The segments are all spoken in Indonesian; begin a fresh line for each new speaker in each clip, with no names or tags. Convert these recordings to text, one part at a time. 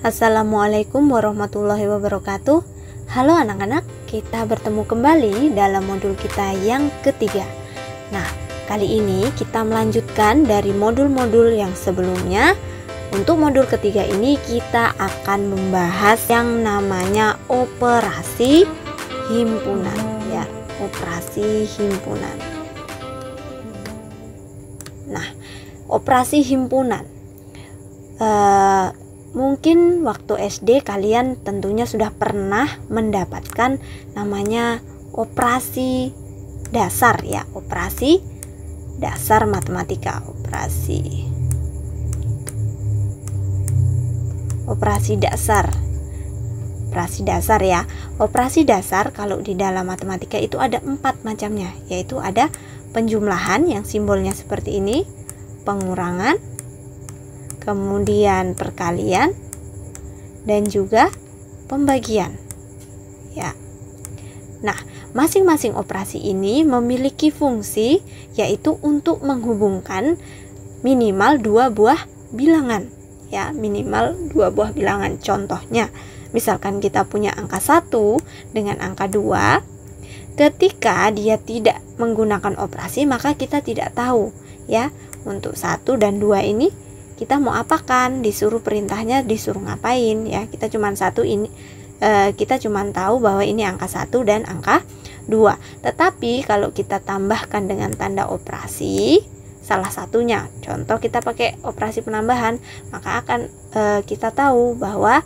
Assalamualaikum warahmatullahi wabarakatuh. Halo anak-anak, kita bertemu kembali dalam modul kita yang ketiga. Nah, kali ini kita melanjutkan dari modul-modul yang sebelumnya. Untuk modul ketiga ini kita akan membahas yang namanya operasi himpunan, ya, operasi himpunan. Nah, operasi himpunan. Mungkin waktu SD kalian tentunya sudah pernah mendapatkan namanya operasi dasar, ya, operasi dasar matematika, operasi dasar. Operasi dasar, ya. Operasi dasar kalau di dalam matematika itu ada 4 macamnya, yaitu ada penjumlahan yang simbolnya seperti ini, pengurangan, kemudian perkalian, dan juga pembagian, ya. Nah, masing-masing operasi ini memiliki fungsi, yaitu untuk menghubungkan minimal 2 buah bilangan, ya, minimal 2 buah bilangan. Contohnya, misalkan kita punya angka 1 dengan angka 2, ketika dia tidak menggunakan operasi, maka kita tidak tahu, ya, untuk 1 dan 2 ini kita mau apakan, disuruh perintahnya disuruh ngapain, ya. Kita cuma tahu bahwa ini angka 1 dan angka 2. Tetapi kalau kita tambahkan dengan tanda operasi salah satunya, contoh kita pakai operasi penambahan, maka akan kita tahu bahwa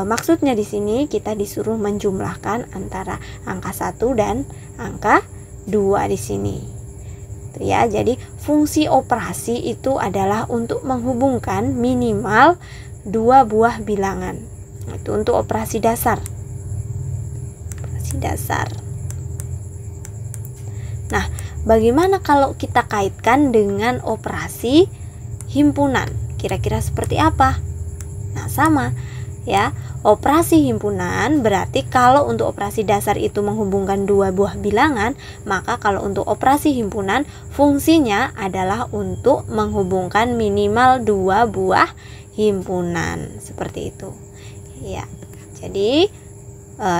maksudnya di sini kita disuruh menjumlahkan antara angka 1 dan angka 2 di sini. Ya, jadi fungsi operasi itu adalah untuk menghubungkan minimal 2 buah bilangan. Itu untuk operasi dasar. Operasi dasar. Nah, bagaimana kalau kita kaitkan dengan operasi himpunan? Kira-kira seperti apa? Nah, sama, ya. Operasi himpunan berarti kalau untuk operasi dasar itu menghubungkan 2 buah bilangan, maka kalau untuk operasi himpunan fungsinya adalah untuk menghubungkan minimal 2 buah himpunan, seperti itu, ya. Jadi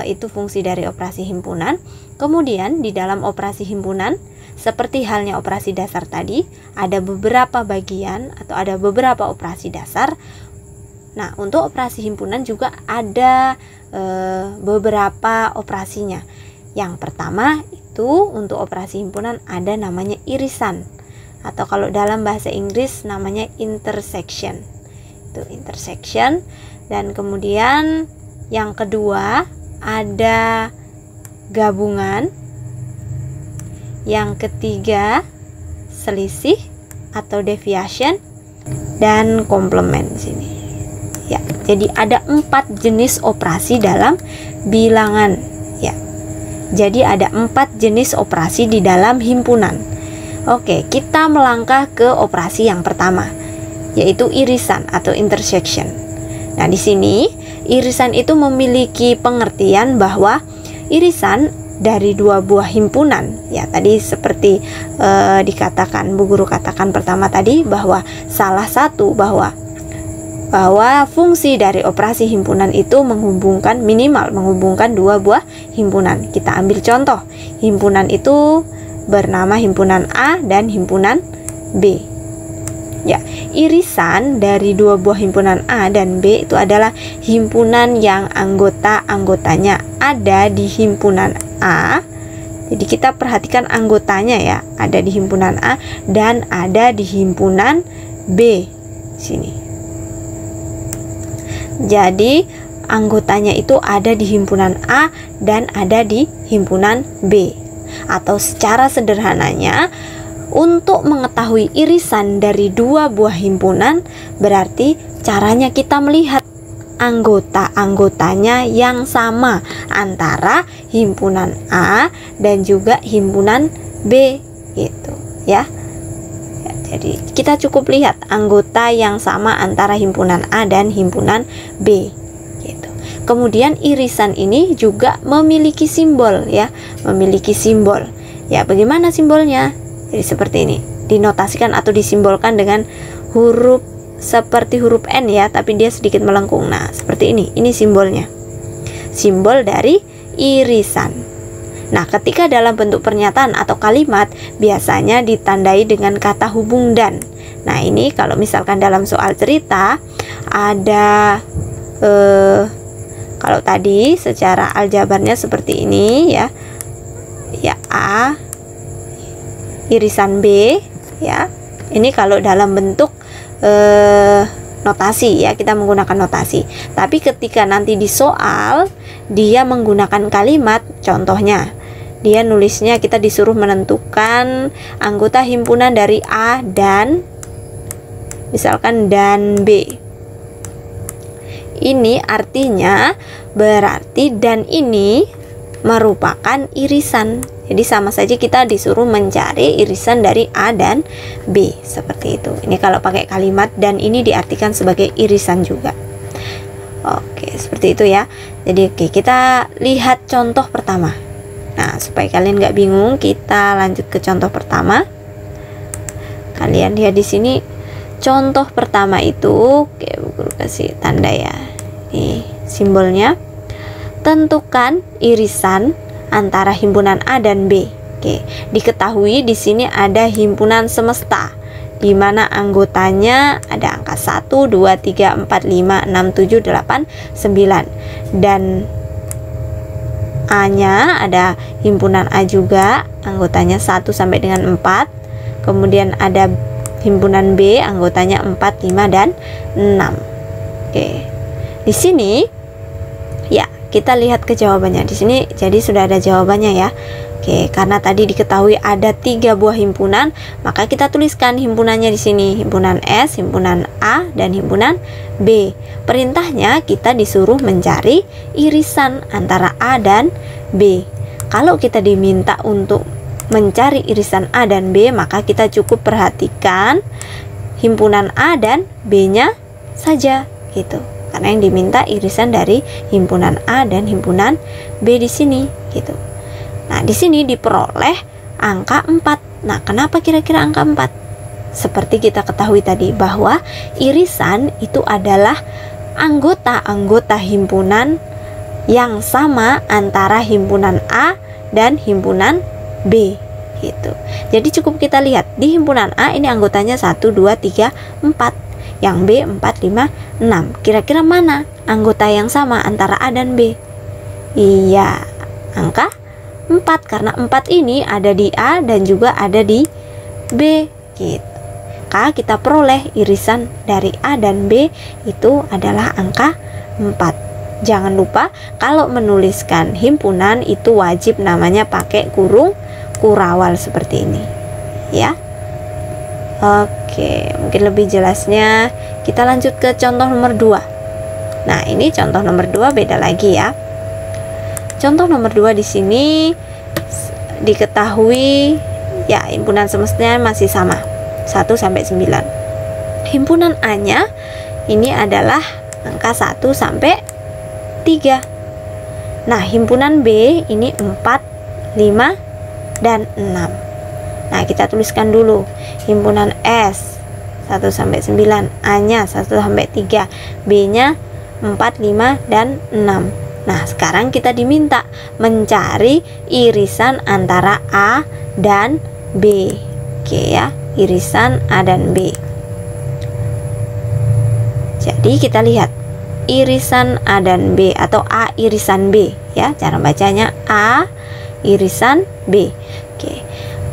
itu fungsi dari operasi himpunan. Kemudian di dalam operasi himpunan, seperti halnya operasi dasar tadi, ada beberapa bagian atau ada beberapa operasi dasar. Nah, untuk operasi himpunan juga ada beberapa operasinya. Yang pertama itu untuk operasi himpunan ada namanya irisan, atau kalau dalam bahasa Inggris namanya intersection. Itu intersection. Dan kemudian yang kedua ada gabungan. Yang ketiga selisih atau deviation, dan komplement di sini. Ya, jadi ada 4 jenis operasi dalam bilangan, ya. Jadi ada 4 jenis operasi di dalam himpunan. Oke, kita melangkah ke operasi yang pertama, yaitu irisan atau intersection. Nah, di sini irisan itu memiliki pengertian bahwa irisan dari 2 buah himpunan, ya, tadi seperti dikatakan Bu Guru katakan pertama tadi, bahwa salah satu bahwa fungsi dari operasi himpunan itu minimal menghubungkan 2 buah himpunan. Kita ambil contoh, himpunan itu bernama himpunan A dan himpunan B. Ya, irisan dari 2 buah himpunan A dan B itu adalah himpunan yang anggotanya ada di himpunan A. Jadi kita perhatikan anggotanya, ya, ada di himpunan A dan ada di himpunan B sini. Jadi anggotanya itu ada di himpunan A dan ada di himpunan B. Atau secara sederhananya, untuk mengetahui irisan dari 2 buah himpunan, berarti caranya kita melihat anggota-anggotanya yang sama antara himpunan A dan juga himpunan B, gitu, ya. Jadi kita cukup lihat anggota yang sama antara himpunan A dan himpunan B, gitu. Kemudian irisan ini juga memiliki simbol, ya, memiliki simbol. Ya, bagaimana simbolnya? Jadi seperti ini, dinotasikan atau disimbolkan dengan huruf seperti huruf N ya, tapi dia sedikit melengkung. Nah, seperti ini simbolnya. Simbol dari irisan. Nah, ketika dalam bentuk pernyataan atau kalimat biasanya ditandai dengan kata hubung dan. Nah, ini kalau misalkan dalam soal cerita ada kalau tadi secara aljabarnya seperti ini ya. Ya, A irisan B ya. Ini kalau dalam bentuk notasi ya, kita menggunakan notasi. Tapi ketika nanti di soal dia menggunakan kalimat, contohnya dia nulisnya, kita disuruh menentukan anggota himpunan dari A dan misalkan dan B. Ini artinya berarti dan ini merupakan irisan. Jadi sama saja kita disuruh mencari irisan dari A dan B, seperti itu. Ini kalau pakai kalimat dan ini diartikan sebagai irisan juga. Oke, seperti itu ya. Jadi oke, kita lihat contoh pertama. Nah, supaya kalian nggak bingung, kita lanjut ke contoh pertama. Kalian lihat di sini contoh pertama itu, oke, guru kasih tanda ya. Nih simbolnya. Tentukan irisan antara himpunan A dan B. Oke, diketahui di sini ada himpunan semesta di mana anggotanya ada angka 1, 2, 3, 4, 5, 6, 7, 8, 9 dan A-nya ada himpunan A juga, anggotanya 1 sampai dengan 4. Kemudian ada himpunan B, anggotanya 4, 5 dan 6. Oke. Di sini ya, kita lihat ke jawabannya. Di sini jadi sudah ada jawabannya ya. Oke, karena tadi diketahui ada 3 buah himpunan, maka kita tuliskan himpunannya di sini. Himpunan S, himpunan A, dan himpunan B. Perintahnya kita disuruh mencari irisan antara A dan B. Kalau kita diminta untuk mencari irisan A dan B, maka kita cukup perhatikan himpunan A dan B-nya saja gitu. Karena yang diminta irisan dari himpunan A dan himpunan B di sini gitu. Nah, di sini diperoleh angka 4. Nah, kenapa kira-kira angka 4? Seperti kita ketahui tadi bahwa irisan itu adalah anggota-anggota himpunan yang sama antara himpunan A dan himpunan B gitu. Jadi cukup kita lihat di himpunan A ini anggotanya 1, 2, 3, 4. Yang B 4, 5, 6. Kira-kira mana anggota yang sama antara A dan B? Iya, angka 4, karena 4 ini ada di A dan juga ada di B gitu. Maka kita peroleh irisan dari A dan B itu adalah angka 4. Jangan lupa kalau menuliskan himpunan itu wajib namanya pakai kurung kurawal seperti ini ya. Oke, mungkin lebih jelasnya kita lanjut ke contoh nomor 2. Nah, ini contoh nomor 2 beda lagi ya. Contoh nomor 2 di sini diketahui ya himpunan semestanya masih sama 1 sampai 9. Himpunan A-nya ini adalah angka 1 sampai 3. Nah, himpunan B ini 4, 5 dan 6. Nah, kita tuliskan dulu himpunan S 1 sampai 9, A-nya 1 sampai 3, B-nya 4, 5 dan 6. Nah, sekarang kita diminta mencari irisan antara A dan B. Oke ya, irisan A dan B. Jadi kita lihat irisan A dan B atau A irisan B ya. Cara bacanya A irisan B. Oke.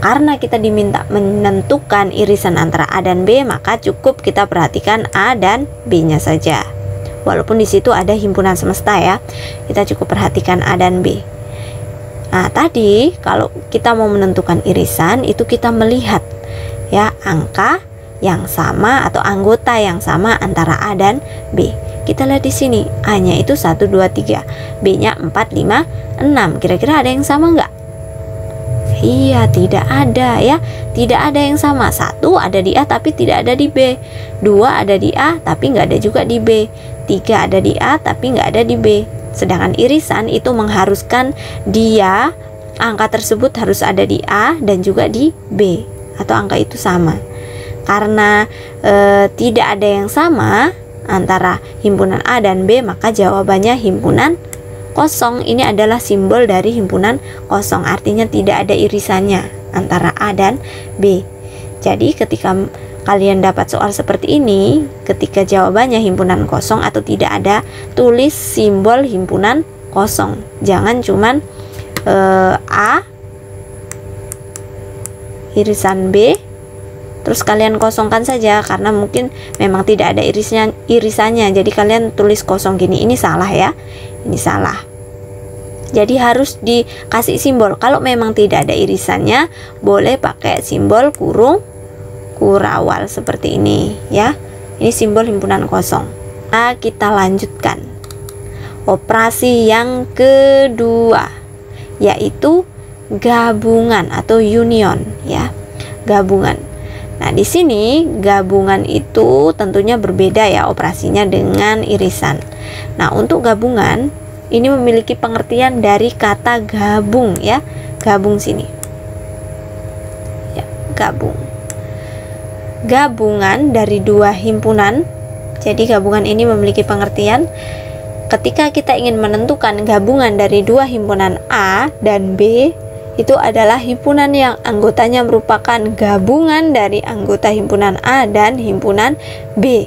Karena kita diminta menentukan irisan antara A dan B, maka cukup kita perhatikan A dan B-nya saja. Walaupun di situ ada himpunan semesta ya, kita cukup perhatikan A dan B. Nah, tadi kalau kita mau menentukan irisan itu kita melihat ya angka yang sama atau anggota yang sama antara A dan B. Kita lihat di sini, A-nya itu 1, 2, 3, B-nya 4, 5, 6. Kira-kira ada yang sama nggak? Iya, tidak ada ya. Tidak ada yang sama. 1 ada di A tapi tidak ada di B. 2 ada di A tapi nggak ada juga di B. 3 ada di A tapi nggak ada di B. Sedangkan irisan itu mengharuskan dia angka tersebut harus ada di A dan juga di B, atau angka itu sama. Karena tidak ada yang sama antara himpunan A dan B, maka jawabannya himpunan kosong. Ini adalah simbol dari himpunan kosong, artinya tidak ada irisannya antara A dan B. Jadi ketika kalian dapat soal seperti ini, ketika jawabannya himpunan kosong atau tidak ada, tulis simbol himpunan kosong. Jangan cuman A irisan B terus kalian kosongkan saja, karena mungkin memang tidak ada irisannya. Jadi kalian tulis kosong gini, ini salah ya, ini salah. Jadi harus dikasih simbol. Kalau memang tidak ada irisannya, boleh pakai simbol kurung kurawal seperti ini ya. Ini simbol himpunan kosong. Nah, kita lanjutkan operasi yang kedua, yaitu gabungan atau union ya. Gabungan. Nah, di sini gabungan itu tentunya berbeda ya operasinya dengan irisan. Nah, untuk gabungan ini memiliki pengertian dari kata gabung ya. Gabung sini. Ya, gabung. Gabungan dari dua himpunan. Jadi gabungan ini memiliki pengertian ketika kita ingin menentukan gabungan dari dua himpunan A dan B, itu adalah himpunan yang anggotanya merupakan gabungan dari anggota himpunan A dan himpunan B.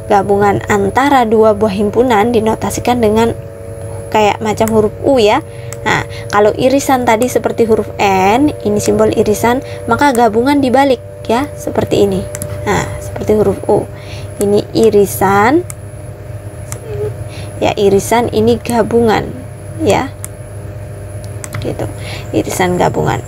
Gabungan antara dua buah himpunan dinotasikan dengan kayak macam huruf U ya. Nah, kalau irisan tadi seperti huruf N, ini simbol irisan, maka gabungan dibalik ya, seperti ini. Nah, seperti huruf U. Ini irisan. Ya, irisan, ini gabungan ya. Gitu. Irisan gabungan.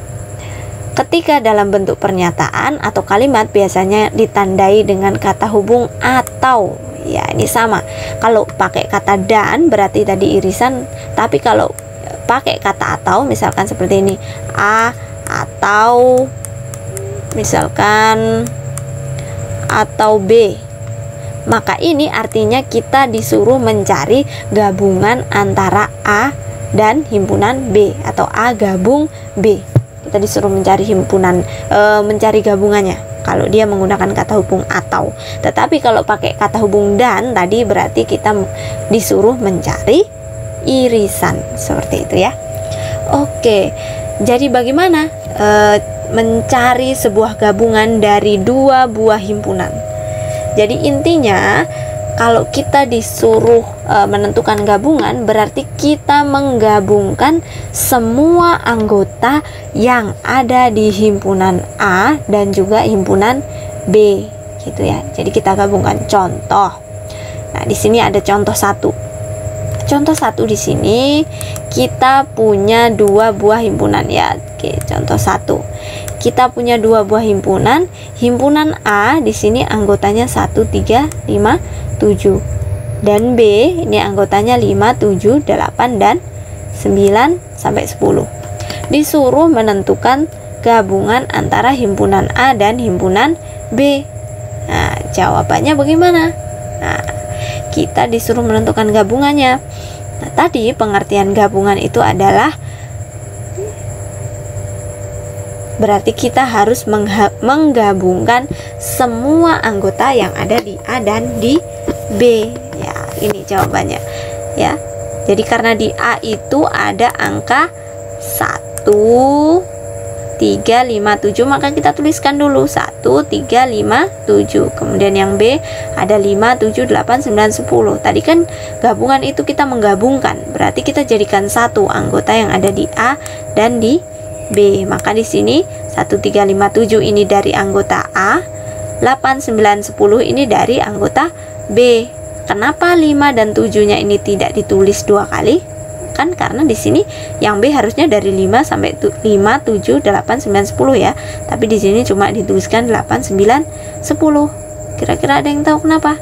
Ketika dalam bentuk pernyataan atau kalimat biasanya ditandai dengan kata hubung atau. Ya, ini sama. Kalau pakai kata dan berarti tadi irisan, tapi kalau pakai kata atau, misalkan seperti ini, A atau misalkan atau B, maka ini artinya kita disuruh mencari gabungan antara A dan himpunan B, atau A gabung B. Kita disuruh mencari mencari gabungannya kalau dia menggunakan kata hubung atau. Tetapi kalau pakai kata hubung dan tadi berarti kita disuruh mencari irisan, seperti itu ya. Oke, jadi bagaimana mencari sebuah gabungan dari dua buah himpunan? Jadi intinya kalau kita disuruh menentukan gabungan, berarti kita menggabungkan semua anggota yang ada di himpunan A dan juga himpunan B, gitu ya. Jadi kita gabungkan. Contoh. Nah, di sini ada contoh satu. Contoh satu di sini kita punya dua buah himpunan ya. Oke, contoh satu. Kita punya dua buah himpunan. Himpunan A di sini anggotanya 1, 3, 5, 7. Dan B ini anggotanya 5, 7, 8 dan 9 sampai 10. Disuruh menentukan gabungan antara himpunan A dan himpunan B. Nah, jawabannya bagaimana? Nah, kita disuruh menentukan gabungannya. Nah, tadi pengertian gabungan itu adalah berarti kita harus menggabungkan semua anggota yang ada di A dan di B. Ya, ini jawabannya. Ya. Jadi karena di A itu ada angka 1, 3, 5, 7, maka kita tuliskan dulu 1, 3, 5, 7. Kemudian yang B ada 5, 7, 8, 9, 10. Tadi kan gabungan itu kita menggabungkan, berarti kita jadikan satu anggota yang ada di A dan di B. Maka di sini 1, 3, 5, 7 ini dari anggota A, 8, 9, 10 ini dari anggota B. Kenapa 5 dan 7-nya ini tidak ditulis dua kali? Kan karena di sini yang B harusnya dari 5 sampai 5, 7, 8, 9, 10 ya. Tapi di sini cuma dituliskan 8, 9, 10. Kira-kira ada yang tahu kenapa?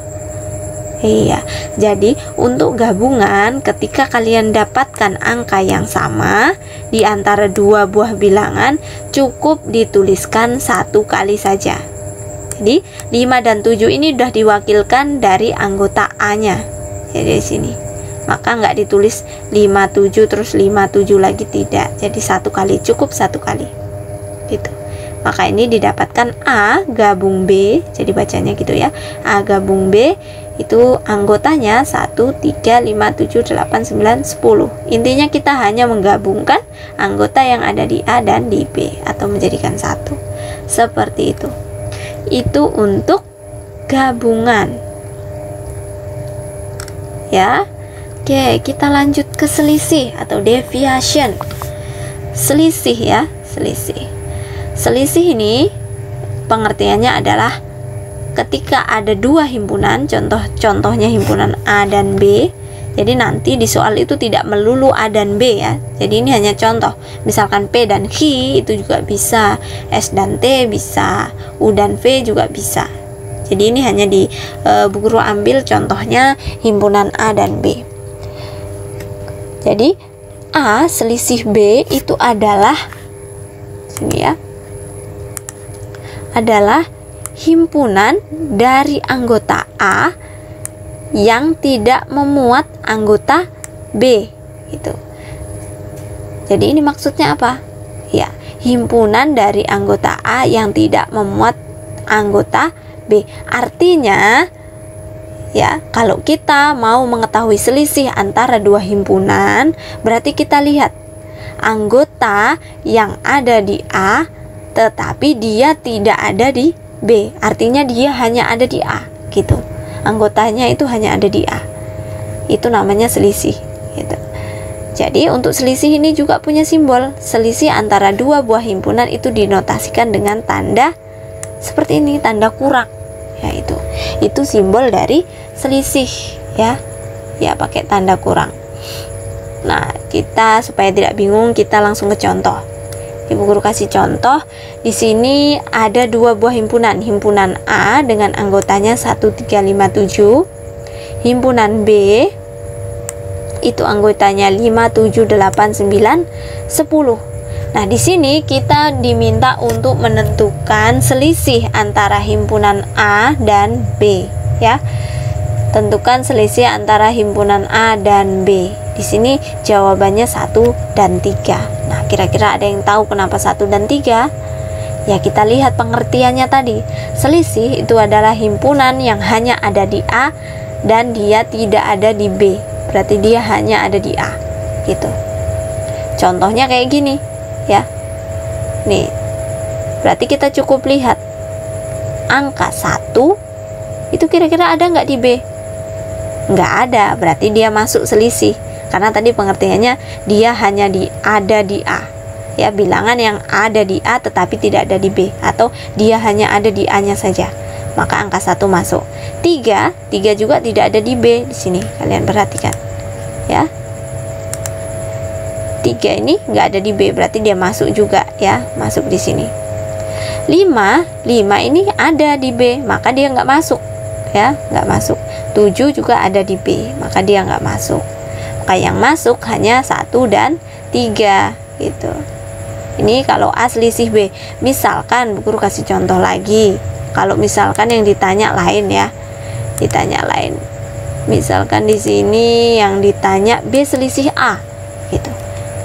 Iya. Jadi untuk gabungan, ketika kalian dapatkan angka yang sama di antara dua buah bilangan, cukup dituliskan satu kali saja. Jadi 5 dan 7 ini sudah diwakilkan dari anggota A-nya. Jadi di sini. Maka nggak ditulis 57 terus 57 lagi, tidak. Jadi satu kali, cukup satu kali gitu. maka ini didapatkan A gabung B. Jadi bacanya gitu ya, A gabung B itu anggotanya 1, 3, 5, 7, 8, 9, 10. Intinya kita hanya menggabungkan anggota yang ada di A dan di B atau menjadikan satu. Seperti itu. Itu untuk gabungan. Ya. Oke, kita lanjut ke selisih atau deviation. Selisih ya, selisih. Selisih ini pengertiannya adalah ketika ada dua himpunan, contohnya himpunan A dan B. Jadi nanti di soal itu tidak melulu A dan B ya. Jadi ini hanya contoh. Misalkan P dan Q itu juga bisa, S dan T bisa, U dan V juga bisa. Jadi ini hanya di Bu Guru ambil contohnya himpunan A dan B. Jadi A selisih B itu adalah sini ya. Adalah himpunan dari anggota A yang tidak memuat anggota B gitu. Jadi ini maksudnya apa? Ya, himpunan dari anggota A yang tidak memuat anggota B. Artinya ya, kalau kita mau mengetahui selisih antara dua himpunan, berarti kita lihat anggota yang ada di A tetapi dia tidak ada di B. Artinya dia hanya ada di A gitu. Anggotanya itu hanya ada di A. Itu namanya selisih gitu. Jadi untuk selisih ini juga punya simbol. Selisih antara dua buah himpunan itu dinotasikan dengan tanda seperti ini, tanda kurang. Ya itu simbol dari selisih ya. Ya pakai tanda kurang. Nah, kita supaya tidak bingung kita langsung ke contoh. Ibu Guru kasih contoh. Di sini ada dua buah himpunan. Himpunan A dengan anggotanya 1, 3, 5, 7. Himpunan B itu anggotanya 5, 7, 8, 9, 10. Nah, di sini kita diminta untuk menentukan selisih antara himpunan A dan B ya. Tentukan selisih antara himpunan A dan B. Di sini jawabannya 1 dan 3. Nah, kira-kira ada yang tahu kenapa 1 dan 3? Ya, kita lihat pengertiannya tadi. Selisih itu adalah himpunan yang hanya ada di A dan dia tidak ada di B. Berarti dia hanya ada di A. Gitu. Contohnya kayak gini, ya. Nih. Berarti kita cukup lihat angka 1 itu kira-kira ada nggak di B? Nggak ada, berarti dia masuk selisih. Karena tadi pengertiannya dia hanya ada di A. Ya, bilangan yang ada di A tetapi tidak ada di B, atau dia hanya ada di A-nya saja. Maka angka 1 masuk. 3 juga tidak ada di B di sini. Kalian perhatikan. Ya. 3 ini nggak ada di B, berarti dia masuk juga ya, masuk di sini. 5 ini ada di B, maka dia nggak masuk. Ya, nggak masuk. 7 juga ada di B, maka dia nggak masuk. Maka yang masuk hanya 1 dan 3 gitu. Ini kalau A selisih B. Misalkan Bu Guru kasih contoh lagi. Kalau misalkan yang ditanya lain ya. Ditanya lain. Misalkan di sini yang ditanya B selisih A gitu.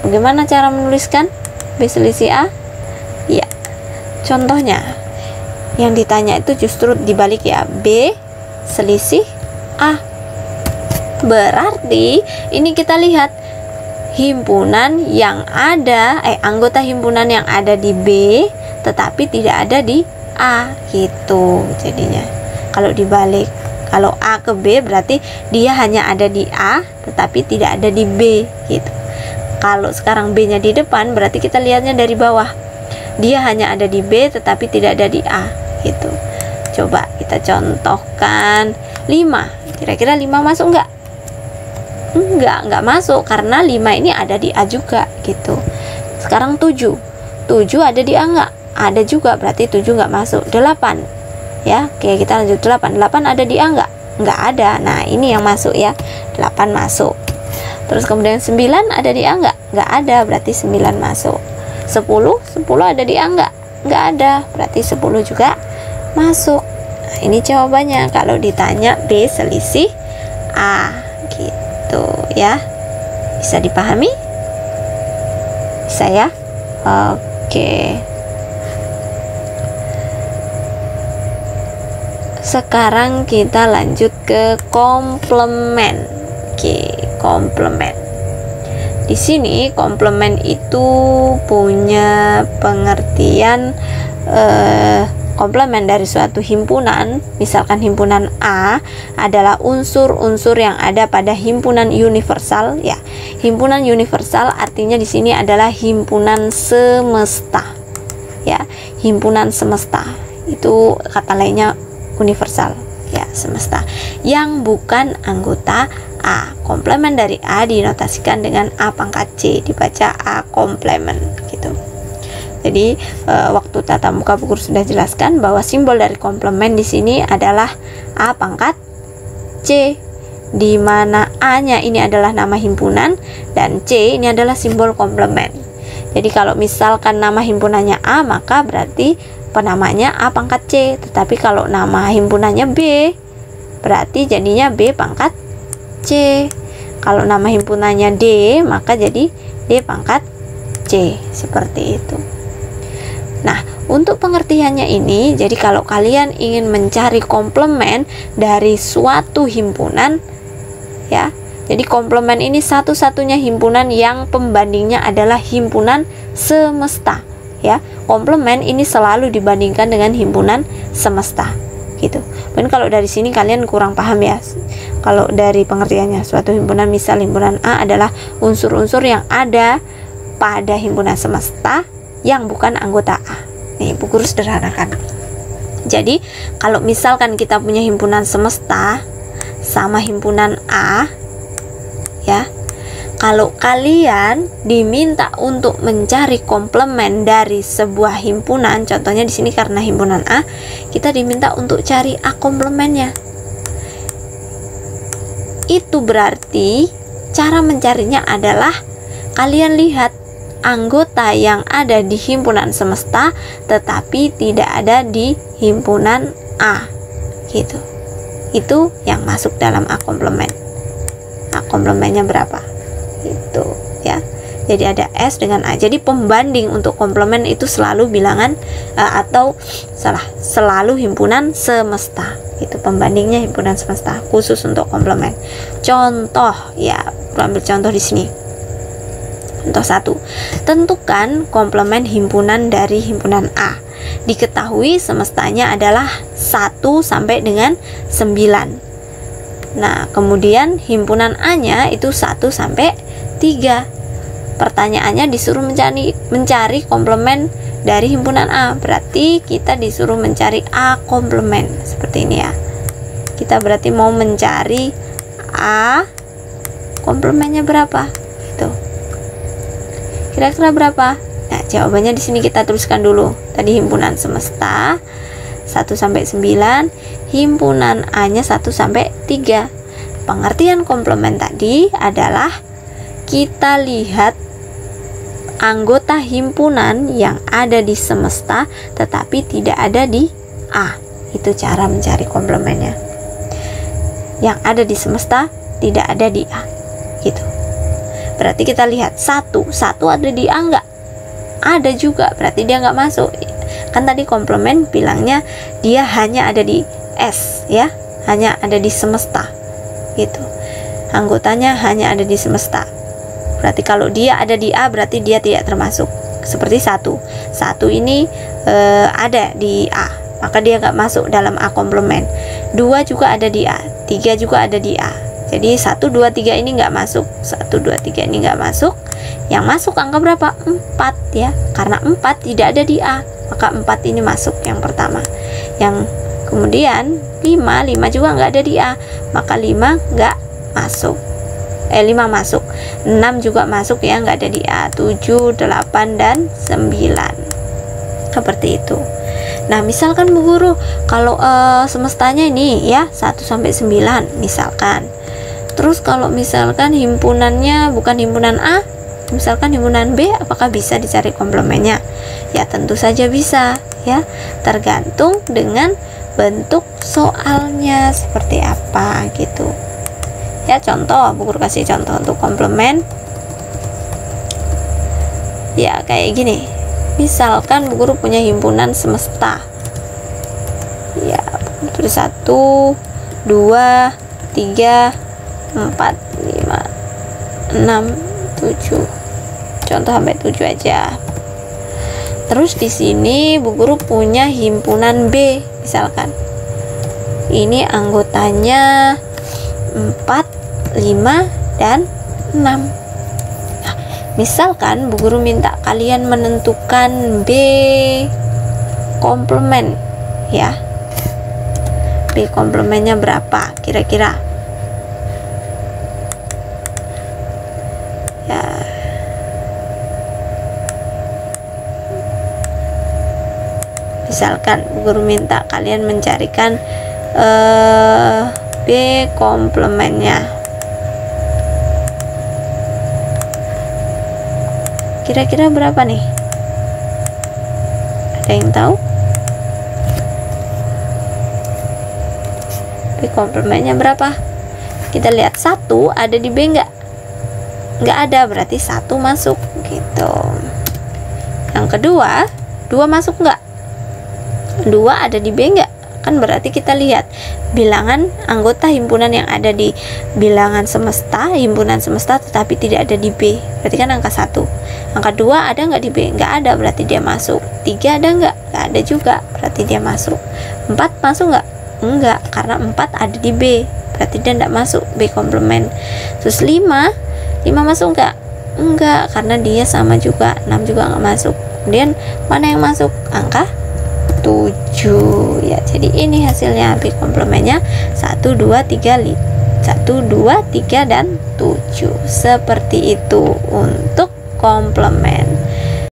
Bagaimana cara menuliskan B selisih A? Ya. Contohnya yang ditanya itu justru dibalik ya, B selisih A. Berarti ini kita lihat himpunan yang ada anggota himpunan yang ada di B tetapi tidak ada di A gitu. Jadinya kalau dibalik, kalau A ke B berarti dia hanya ada di A tetapi tidak ada di B gitu. Kalau sekarang B nya di depan berarti kita lihatnya dari bawah, dia hanya ada di B tetapi tidak ada di A gitu. Coba kita contohkan 5. Kira-kira 5 masuk enggak? Enggak masuk karena 5 ini ada di A juga gitu. Sekarang 7 ada di A enggak? Ada juga, berarti 7 enggak masuk. 8 ya, oke kita lanjut. 8 ada di A enggak? Enggak ada. Nah ini yang masuk ya, 8 masuk. Terus kemudian 9 ada di A enggak? Enggak ada, berarti 9 masuk. 10 ada di A enggak? Enggak ada, berarti 10 juga masuk. Nah, ini jawabannya kalau ditanya B selisih A gitu ya. Bisa dipahami? Bisa ya? Oke. Sekarang kita lanjut ke komplement. Oke, komplement. Di sini komplement itu punya pengertian komplement dari suatu himpunan. Misalkan himpunan A adalah unsur-unsur yang ada pada himpunan universal, ya. Himpunan universal artinya di sini adalah himpunan semesta, ya. Himpunan semesta itu kata lainnya universal, ya, semesta, yang bukan anggota A. Komplement dari A dinotasikan dengan A pangkat C, dibaca A komplement gitu. Jadi waktu tatap muka Bu Guru sudah jelaskan bahwa simbol dari komplement di sini adalah A pangkat C, di mana A-nya ini adalah nama himpunan dan C ini adalah simbol komplement. Jadi kalau misalkan nama himpunannya A, maka berarti penamanya A pangkat C. Tetapi kalau nama himpunannya B, berarti jadinya B pangkat C. Kalau nama himpunannya D, maka jadi D pangkat C, seperti itu. Nah, untuk pengertiannya ini, jadi kalau kalian ingin mencari komplement dari suatu himpunan, ya, jadi komplement ini satu-satunya himpunan yang pembandingnya adalah himpunan semesta, ya. Komplement ini selalu dibandingkan dengan himpunan semesta, gitu. Dan kalau dari sini kalian kurang paham, ya. Kalau dari pengertiannya, suatu himpunan, misal himpunan A adalah unsur-unsur yang ada pada himpunan semesta yang bukan anggota A. Nih, Bu Guru sederhanakan. Jadi, kalau misalkan kita punya himpunan semesta sama himpunan A, ya. Kalau kalian diminta untuk mencari komplement dari sebuah himpunan, contohnya di sini karena himpunan A, kita diminta untuk cari A komplementnya. Itu berarti cara mencarinya adalah kalian lihat anggota yang ada di himpunan semesta tetapi tidak ada di himpunan A, gitu. Itu yang masuk dalam A komplement. A komplementnya berapa? Itu, ya. Jadi ada S dengan A. Jadi pembanding untuk komplement itu selalu bilangan selalu himpunan semesta. Itu pembandingnya himpunan semesta khusus untuk komplement. Contoh, ya, ambil contoh di sini. Contoh 1. Tentukan komplement himpunan dari himpunan A. Diketahui semestanya adalah 1 sampai dengan 9. Nah, kemudian himpunan A-nya itu 1 sampai 3. Pertanyaannya disuruh mencari komplement dari himpunan A. Berarti kita disuruh mencari A komplement. Seperti ini, ya. Kita berarti mau mencari A komplementnya berapa? Itu. Kira-kira berapa? Nah, jawabannya di sini kita tuliskan dulu. Tadi himpunan semesta 1 sampai 9, himpunan A-nya 1 sampai 3. Pengertian komplement tadi adalah kita lihat anggota himpunan yang ada di semesta tetapi tidak ada di A. Itu cara mencari komplementnya. Yang ada di semesta tidak ada di A, gitu. Berarti kita lihat satu ada di A nggak? Ada juga, berarti dia nggak masuk. Kan tadi komplement bilangnya dia hanya ada di S, ya, hanya ada di semesta, gitu. Anggotanya hanya ada di semesta. Berarti kalau dia ada di A, berarti dia tidak termasuk. Seperti 1 ini ada di A, maka dia nggak masuk dalam A komplement. 2 juga ada di A, 3 juga ada di A. Jadi 1, 2, 3 ini nggak masuk. 1, 2, 3 ini nggak masuk. Yang masuk angka berapa? 4, ya. Karena 4 tidak ada di A, maka 4 ini masuk yang pertama. Yang kemudian 5 juga nggak ada di A, maka 5 nggak masuk. 5 masuk. 6 juga masuk, ya, nggak ada di A. 7, 8, dan 9. Seperti itu. Nah, misalkan Bu Guru kalau semestanya ini, ya, 1 sampai 9 misalkan. Terus kalau misalkan himpunannya bukan himpunan A, misalkan himpunan B, apakah bisa dicari komplementnya? Ya, tentu saja bisa, ya. Tergantung dengan bentuk soalnya seperti apa, gitu. Ya, contoh, Bu Guru kasih contoh untuk komplement. Ya, kayak gini. Misalkan Bu Guru punya himpunan semesta. Ya, Seperti 1, 2, 3, 4, 5, 6, 7. Contoh sampai 7 aja. Terus di sini Bu Guru punya himpunan B, misalkan. Ini anggotanya 4, 5, dan 6. Nah, misalkan Bu Guru minta kalian menentukan B komplement ya. B komplementnya berapa kira-kira? Ya. Misalkan Bu Guru minta kalian mencarikan B komplementnya. Kira-kira berapa nih? Ada yang tahu? B komplementnya berapa? Kita lihat 1 ada di B nggak? Nggak ada, berarti 1 masuk gitu. Yang kedua, 2 masuk nggak? 2 ada di B nggak? Kan berarti kita lihat bilangan anggota himpunan yang ada di bilangan semesta, himpunan semesta, tetapi tidak ada di B, berarti kan angka 1. Angka 2 ada nggak di B? Nggak ada, berarti dia masuk. 3 ada nggak? Nggak ada juga, berarti dia masuk. 4 masuk nggak? Enggak, karena 4 ada di B, berarti dia nggak masuk B komplement. Terus 5 masuk nggak? Enggak, karena dia sama juga, 6 juga nggak masuk. Kemudian mana yang masuk? Angka 7 ya. Jadi ini hasilnya B komplementnya 1, 2, 3, 1, 2, 3, dan 7. Seperti itu untuk komplement.